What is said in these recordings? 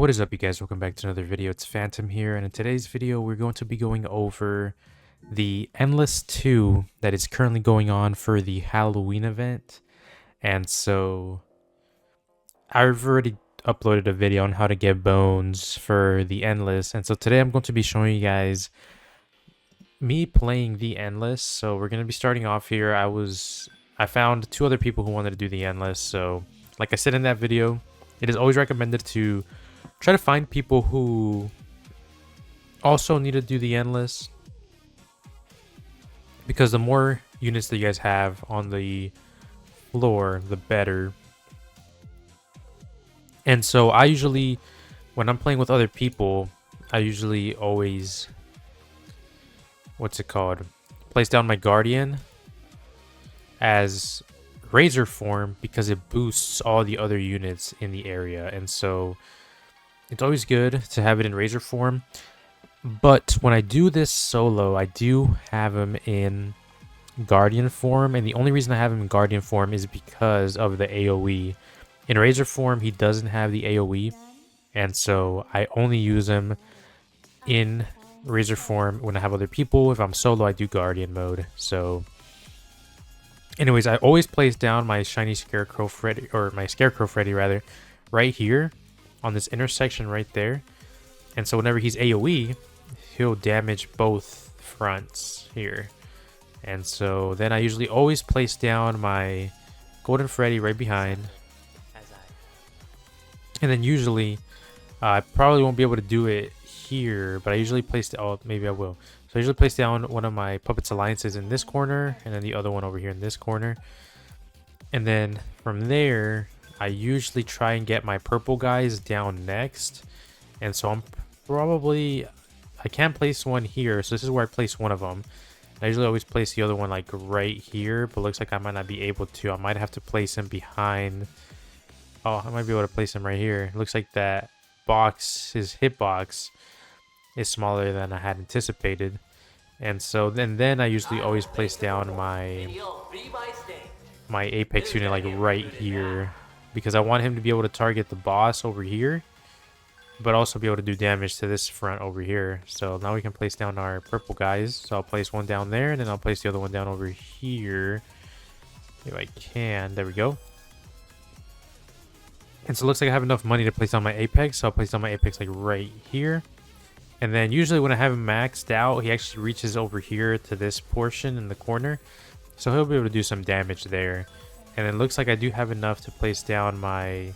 What is up, you guys? Welcome back to another video. It's Phantom here, and in today's video we're going to be going over the Endless 2 that is currently going on for the Halloween event. And so I've already uploaded a video on how to get bones for the Endless, and so today I'm going to be showing you guys me playing the Endless. So we're going to be starting off here. I found two other people who wanted to do the Endless, so like I said in that video, it is always recommended to try to find people who also need to do the Endless, because the more units that you guys have on the floor, the better. And so I usually, when I'm playing with other people, I usually always, place down my Guardian as Razor form because it boosts all the other units in the area. And so it's always good to have it in Razor form. But when I do this solo, I do have him in Guardian form. And the only reason I have him in Guardian form is because of the AoE. In Razor form, he doesn't have the AoE. And so I only use him in Razor form when I have other people. If I'm solo, I do Guardian mode. So anyways, I always place down my shiny Scarecrow Freddy, or my Scarecrow Freddy rather, right here on this intersection right there. And so whenever he's AoE, he'll damage both fronts here. And so then I usually always place down my Golden Freddy right behind. And then usually, I probably won't be able to do it here, but I usually place, maybe I will. So I usually place down one of my Puppets Alliances in this corner, and then the other one over here in this corner. And then from there, I usually try and get my purple guys down next. And so I can place one here, so this is where I place one of them. I usually always place the other one like right here, but looks like I might not be able to. I might have to place him behind. Oh, I might be able to place him right here. It looks like that box, his hitbox, is smaller than I had anticipated. And so then I usually always place down my Apex unit like right here, because I want him to be able to target the boss over here, but also be able to do damage to this front over here. So now we can place down our purple guys. So I'll place one down there, and then I'll place the other one down over here if I can. There we go. And so it looks like I have enough money to place down my Apex, so I'll place down my Apex like right here. And then usually when I have him maxed out, he actually reaches over here to this portion in the corner, so he'll be able to do some damage there. And it looks like I do have enough to place down my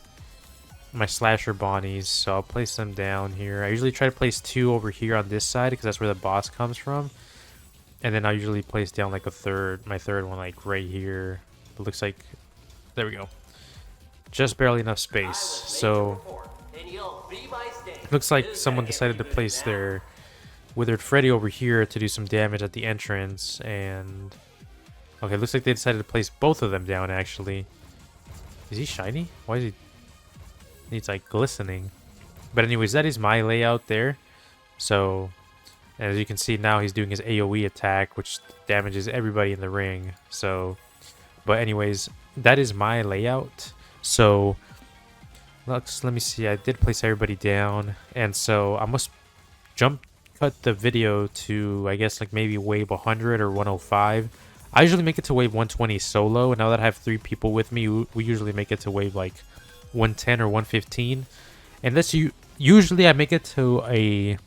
slasher Bonnies, so I'll place them down here. I usually try to place two over here on this side because that's where the boss comes from. And then I usually place down like my third one like right here. It looks like, there we go. Just barely enough space. So looks like someone decided to place their Withered Freddy over here to do some damage at the entrance. And okay, looks like they decided to place both of them down actually. Is he shiny? Why is he? He's like glistening. But anyways, that is my layout there. So as you can see now, he's doing his AoE attack, which damages everybody in the ring. So, but anyways, that is my layout. So let me see, I did place everybody down, and so I must jump cut the video to, I guess, like maybe wave 100 or 105. I usually make it to wave 120 solo, and now that I have 3 people with me, we usually make it to wave like 110 or 115. And that's usually I make it to a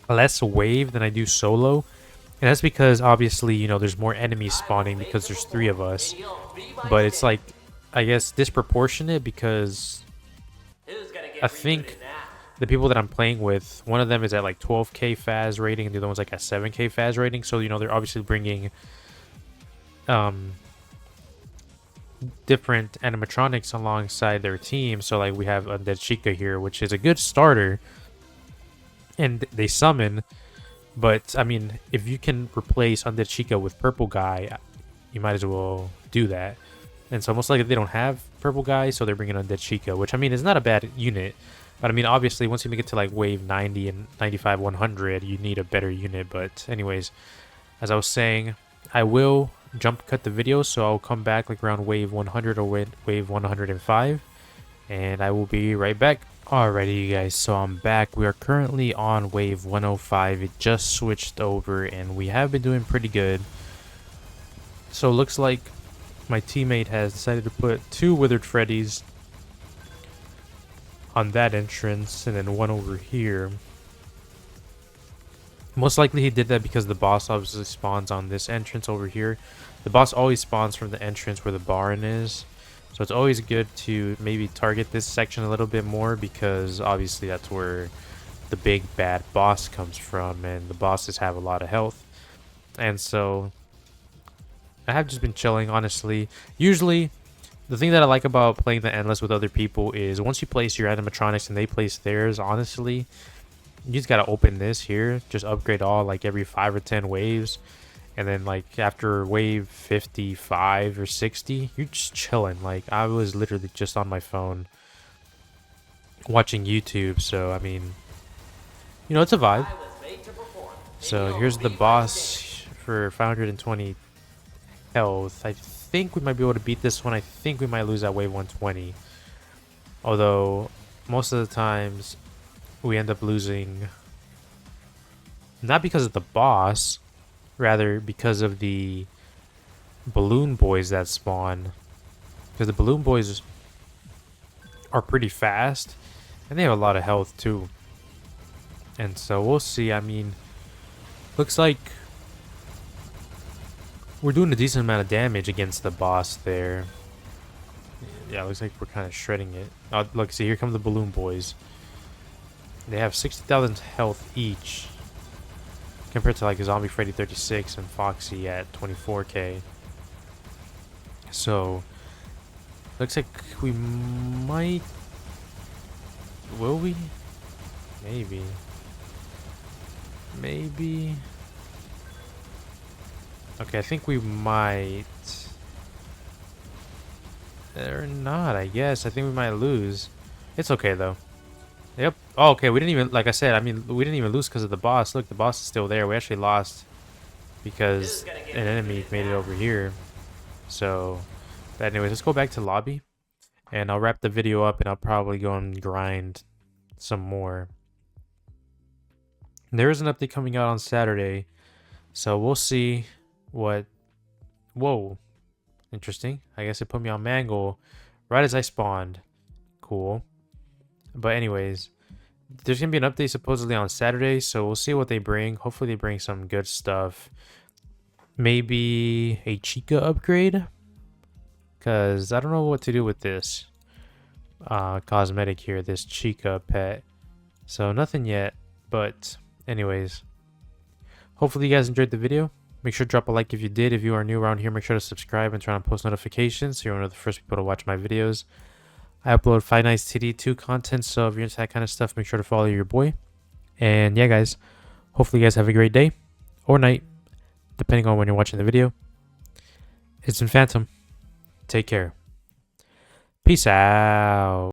less wave than I do solo, and that's because obviously, you know, there's more enemies spawning because there's 3 of us. But it's like, I guess, disproportionate because I think the people that I'm playing with, one of them is at like 12k Faz rating and the other one's like at 7k Faz rating. So, you know, they're obviously bringing different animatronics alongside their team. So like we have Undead Chica here, which is a good starter, and they summon. But I mean, if you can replace Undead Chica with Purple Guy, you might as well do that. And so most likely they don't have Purple Guy, so they're bringing Undead Chica, which I mean is not a bad unit. But I mean, obviously once you make it to like wave 90 and 95, 100, you need a better unit. But anyways, as I was saying, I will jump cut the video, so I'll come back like around wave 100 or wave 105, and I will be right back. Alrighty, you guys, so I'm back. We are currently on wave 105. It just switched over, and we have been doing pretty good. So it looks like my teammate has decided to put 2 Withered Freddies on that entrance, and then 1 over here. Most likely he did that because the boss obviously spawns on this entrance over here. The boss always spawns from the entrance where the barn is. So it's always good to maybe target this section a little bit more, because obviously that's where the big bad boss comes from, and the bosses have a lot of health. And so I have just been chilling, honestly. Usually the thing that I like about playing the Endless with other people is once you place your animatronics and they place theirs, honestly, you just gotta open this here, just upgrade all like every 5 or 10 waves, and then like after wave 55 or 60, you're just chilling. Like I was literally just on my phone watching YouTube, so I mean, you know, it's a vibe. So here's the boss for 520 health. I think we might be able to beat this one. I think we might lose at wave 120, although most of the times we end up losing not because of the boss, rather because of the balloon boys that spawn, because the balloon boys are pretty fast and they have a lot of health too. And so we'll see. I mean, looks like we're doing a decent amount of damage against the boss there. Yeah, looks like we're kind of shredding it. Oh, look, see, here come the balloon boys. They have 60,000 health each, compared to like Zombie Freddy 36 and Foxy at 24k. So looks like we might. Will we? Maybe. Maybe. Okay, I think we might. Or not, I guess. I think we might lose. It's okay though. Yep. Oh, okay, we didn't even, like I said, I mean, we didn't even lose because of the boss. Look, the boss is still there. We actually lost because an enemy made it over here. So, but anyways, let's go back to lobby, and I'll wrap the video up, and I'll probably go and grind some more. There is an update coming out on Saturday, so we'll see what. Whoa, interesting. I guess it put me on Mangle right as I spawned. Cool. But anyways, there's gonna be an update supposedly on Saturday, so we'll see what they bring. Hopefully they bring some good stuff. Maybe a Chica upgrade, because I don't know what to do with this cosmetic here, this Chica pet. So nothing yet, but anyways, hopefully you guys enjoyed the video. Make sure to drop a like if you did. If you are new around here, make sure to subscribe and turn on post notifications so you're one of the first people to watch my videos. I upload Five Nights TD2 content, so if you're into that kind of stuff, make sure to follow your boy. And yeah, guys, hopefully you guys have a great day or night, depending on when you're watching the video. It's been Phantom. Take care. Peace out.